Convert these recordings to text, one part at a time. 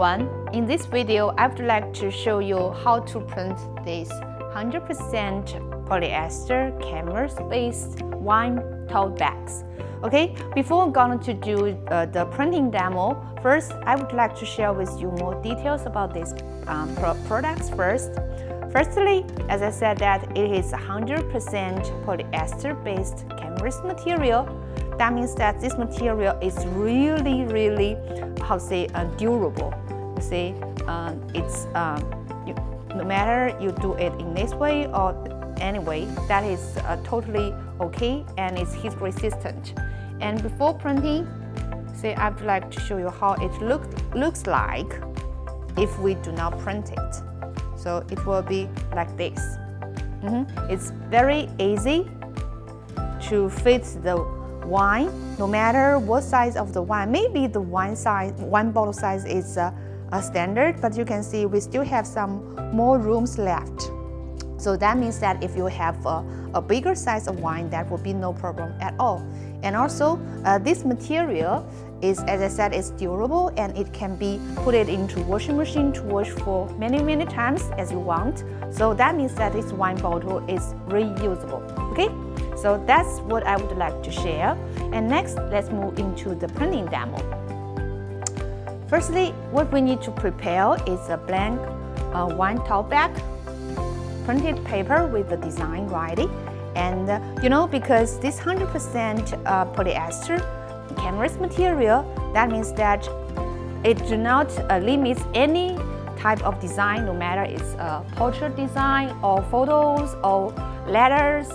everyone, in this video I would like to show you how to print this 100% polyester canvas-based wine tote bags. Okay, before I'm going to do the printing demo, first I would like to share with you more details about these products first. Firstly, as I said that it is 100% polyester-based canvas material. That means that this material is really, durable. You see, no matter you do it in this way or any way, that is totally okay and it's heat resistant. And before printing, see, I would like to show you how it looks like if we do not print it. So it will be like this. It's very easy to fit the wine, no matter what size of the wine. Maybe the wine bottle size is a standard, but you can see we still have some more rooms left. So that means that if you have a bigger size of wine, that will be no problem at all. And also, this material is, as I said, is durable and it can be put it into washing machine to wash for many times as you want. So that means that this wine bottle is reusable. Okay, so that's what I would like to share. And next, let's move into the printing demo. Firstly, what we need to prepare is a blank wine tote bag, printed paper with the design ready. And because this 100% polyester canvas material, that means that it do not limit any type of design, no matter it's a portrait design or photos or letters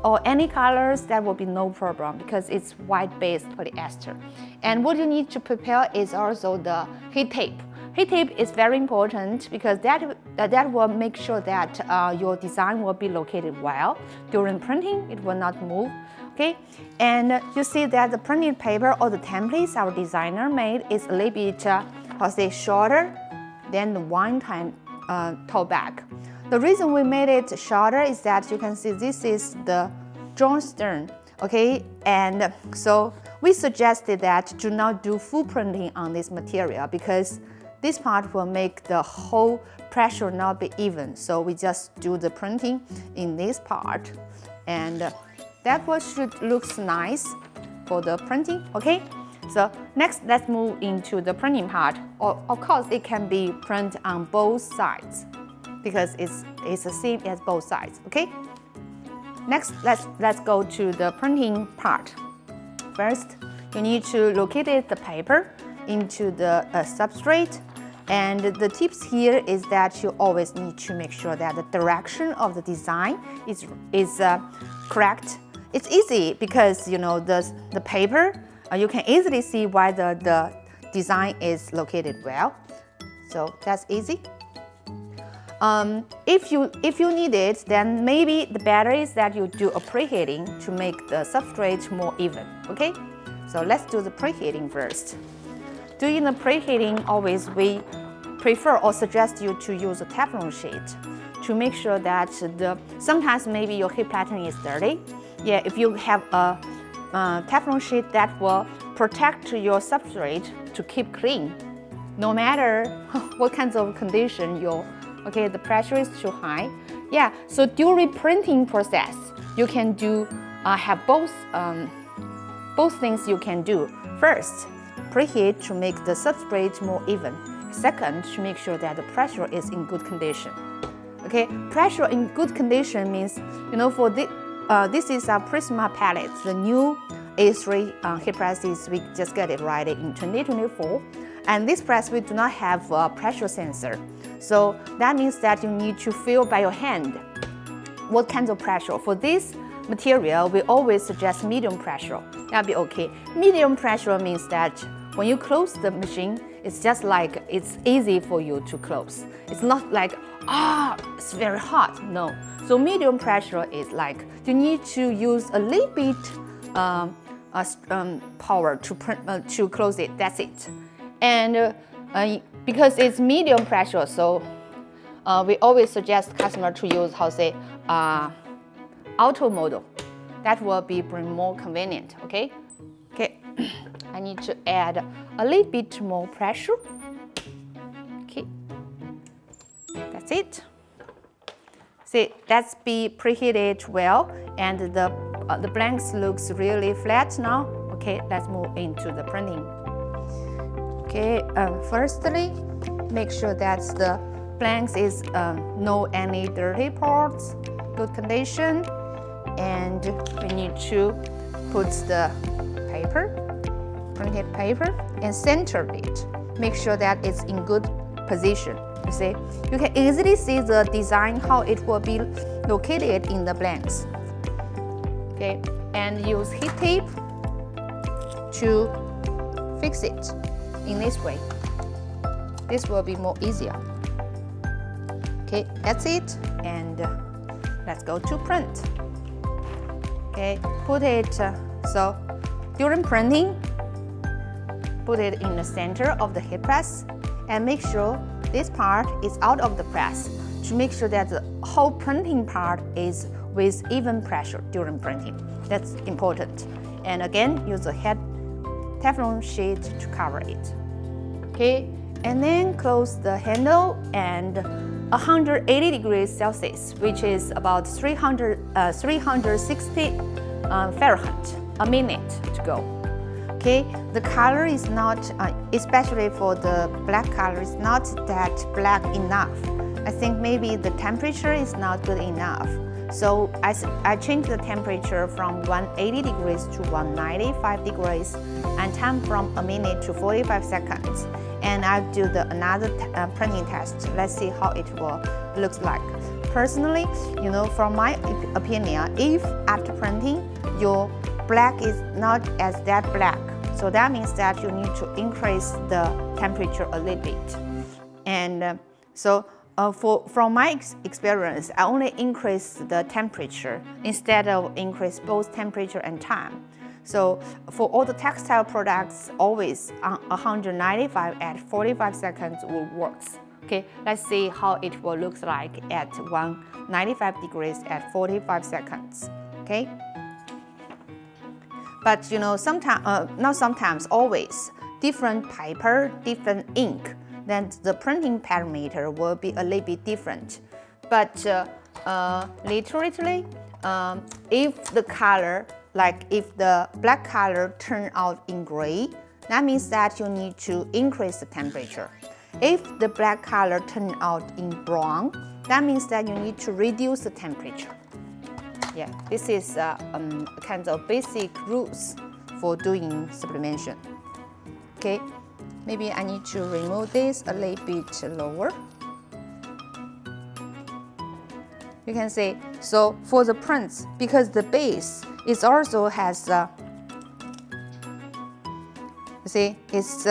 or any colors, that will be no problem because it's white-based polyester. And what you need to prepare is also the heat tape. Heat tape is very important because that will make sure that your design will be located well. During printing, it will not move. Okay, and you see that the printed paper or the templates our designer made is a little bit, shorter than the wine tote bag. The reason we made it shorter is that you can see this is the drawn stern. Okay, and so we suggested that do not do full printing on this material because this part will make the whole pressure not be even. So we just do the printing in this part, and that what should looks nice for the printing. Okay, so next let's move into the printing part. Of course, it can be printed on both sides because it's the same as both sides. Okay. Next, let's go to the printing part. First, you need to locate the paper into the substrate. And the tips here is that you always need to make sure that the direction of the design is correct. It's easy because the paper, you can easily see why the design is located well. So that's easy. If you need it, then maybe the better is that you do a preheating to make the substrate more even. Okay, so let's do the preheating first. Doing the preheating, always we prefer or suggest you to use a Teflon sheet to make sure that sometimes maybe your heat plating is dirty. Yeah, if you have a Teflon sheet, that will protect your substrate to keep clean, no matter what kinds of condition the pressure is too high. Yeah, so during printing process, you can do have both things you can do. First, preheat to make the substrate more even. Second, to make sure that the pressure is in good condition. Okay, pressure in good condition means, for this is our Prisma palette, the new A3 heat presses. We just got it right in 2024. And this press, we do not have a pressure sensor. So that means that you need to feel by your hand what kinds of pressure. For this material, we always suggest medium pressure. That'll be okay. Medium pressure means that when you close the machine, it's just like it's easy for you to close. It's not like, it's very hot. No. So medium pressure is like you need to use a little bit power to close it. That's it. And because it's medium pressure, so we always suggest customer to use auto model. That will be more convenient. Okay. I need to add a little bit more pressure. that's it. See, that's be preheated well, and the blanks looks really flat now. Okay, let's move into the printing. Okay, firstly, make sure that the blanks is no any dirty parts, good condition, and we need to put the paper, printed paper, and center it. Make sure that it's in good position. You see, you can easily see the design how it will be located in the blanks. Okay, and use heat tape to fix it in this way. This will be more easier. Okay, that's it, and let's go to print. Okay, put it so during printing, put it in the center of the heat press, and make sure this part is out of the press to make sure that the whole printing part is with even pressure during printing. That's important. And again, use a Teflon sheet to cover it. Okay, and then close the handle and 180 degrees Celsius, which is about 360 Fahrenheit, a minute to go. Okay, the color is not, especially for the black color, is not that black enough. I think maybe the temperature is not good enough. So I changed the temperature from 180 degrees to 195 degrees, and time from a minute to 45 seconds. And I'll do another printing test. Let's see how it will looks like. Personally, you know, from my opinion, if after printing your black is not as that black, so that means that you need to increase the temperature a little bit. And from my experience, I only increase the temperature instead of increase both temperature and time. So for all the textile products, always 195 at 45 seconds will works. Okay, let's see how it will look like at 195 degrees at 45 seconds. Okay. But you know, sometimes, not sometimes, always, different paper, different ink, then the printing parameter will be a little bit different. But literally, if the color, like if the black color turn out in gray, that means that you need to increase the temperature. If the black color turn out in brown, that means that you need to reduce the temperature. Yeah, this is kind of basic rules for doing sublimation. Okay, maybe I need to remove this a little bit lower. You can see, so for the prints, because the base is also has, you see, it's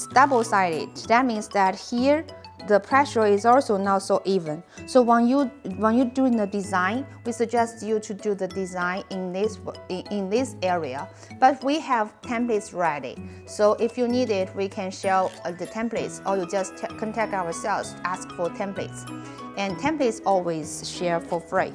double-sided. That means that here the pressure is also not so even. So when you're doing the design, we suggest you to do the design in this area. But we have templates ready. So if you need it, we can share the templates, or you just contact our sales, ask for templates. And templates always share for free.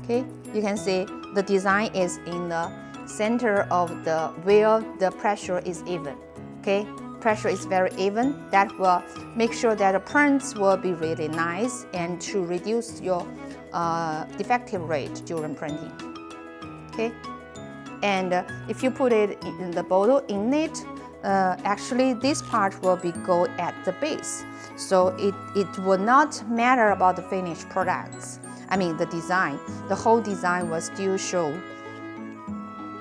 Okay, you can see the design is in the center of where the pressure is even. Okay. Pressure is very even. That will make sure that the prints will be really nice and to reduce your defective rate during printing. Okay, and if you put it in the bottle in it, actually this part will be go at the base, so it will not matter about the finished products. I mean the design. The whole design will still show.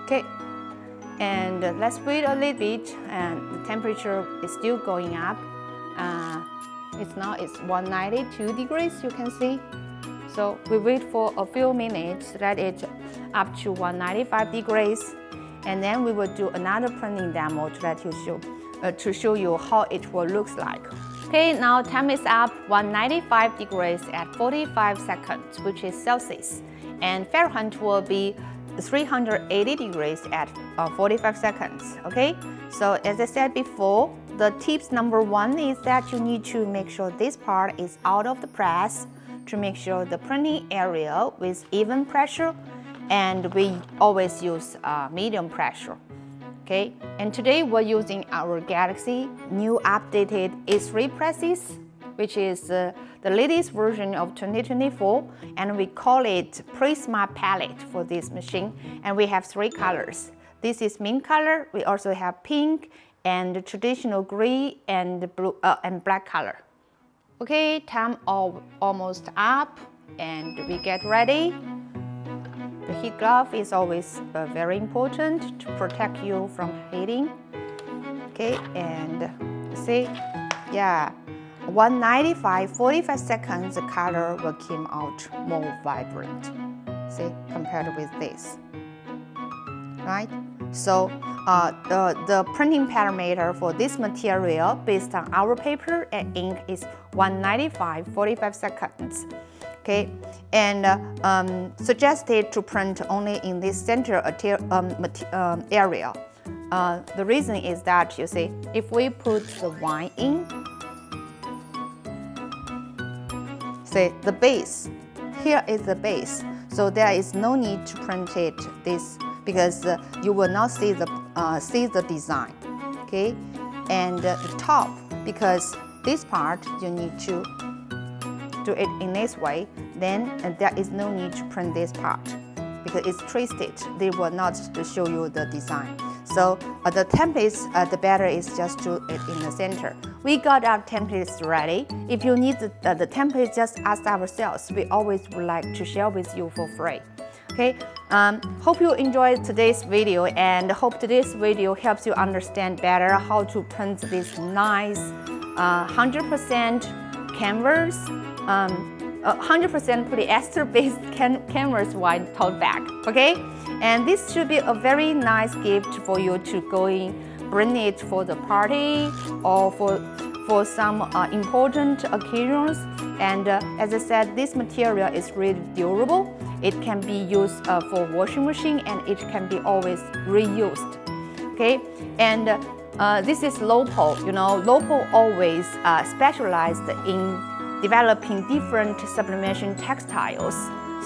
Okay. And let's wait a little bit, and the temperature is still going up. It's 192 degrees, you can see. So we wait for a few minutes, let it up to 195 degrees, and then we will do another printing demo to let you show you how it will look like. Okay, now time is up, 195 degrees at 45 seconds, which is Celsius, and Fahrenheit will be 380 degrees at 45 seconds. Okay, so as I said before, the tips number one is that you need to make sure this part is out of the press to make sure the printing area with even pressure, and we always use medium pressure. Okay, and today we're using our Galaxy new updated A3 presses. which is the latest version of 2024, and we call it Prisma palette for this machine. And we have 3 colors. This is mint color. We also have pink and traditional gray and blue and black color. Okay, time almost up, and we get ready. The heat glove is always very important to protect you from heating. Okay, and see, yeah, 195, 45 seconds, the color will come out more vibrant. See, compared with this, right? So the printing parameter for this material based on our paper and ink is 195, 45 seconds. Okay, and suggested to print only in this center area. The reason is that, you see, if we put the wine in, see the base, here is the base, so there is no need to print it this, because you will not see the design, okay? And the top, because this part you need to do it in this way, then there is no need to print this part because it's twisted. They will not show you the design. So the templates, the better is just do it in the center. We got our templates ready. If you need the templates, just ask our sales. We always would like to share with you for free. Okay, hope you enjoyed today's video, and hope today's video helps you understand better how to print this nice 100% canvas, 100% polyester-based canvas wine tote bag. Okay, and this should be a very nice gift for you to go in, bring it for the party or for some important occasions. And as I said, this material is really durable. It can be used for washing machine, and it can be always reused. Okay, and this is LOPO. You know, LOPO always specialized in developing different sublimation textiles.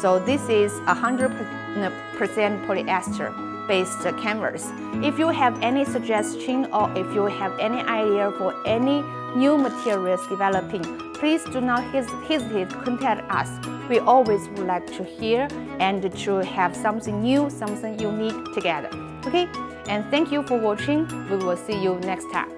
So this is 100% polyester-based canvas. If you have any suggestion or if you have any idea for any new materials developing, please do not hesitate to contact us. We always would like to hear and to have something new, something unique together. Okay? And thank you for watching. We will see you next time.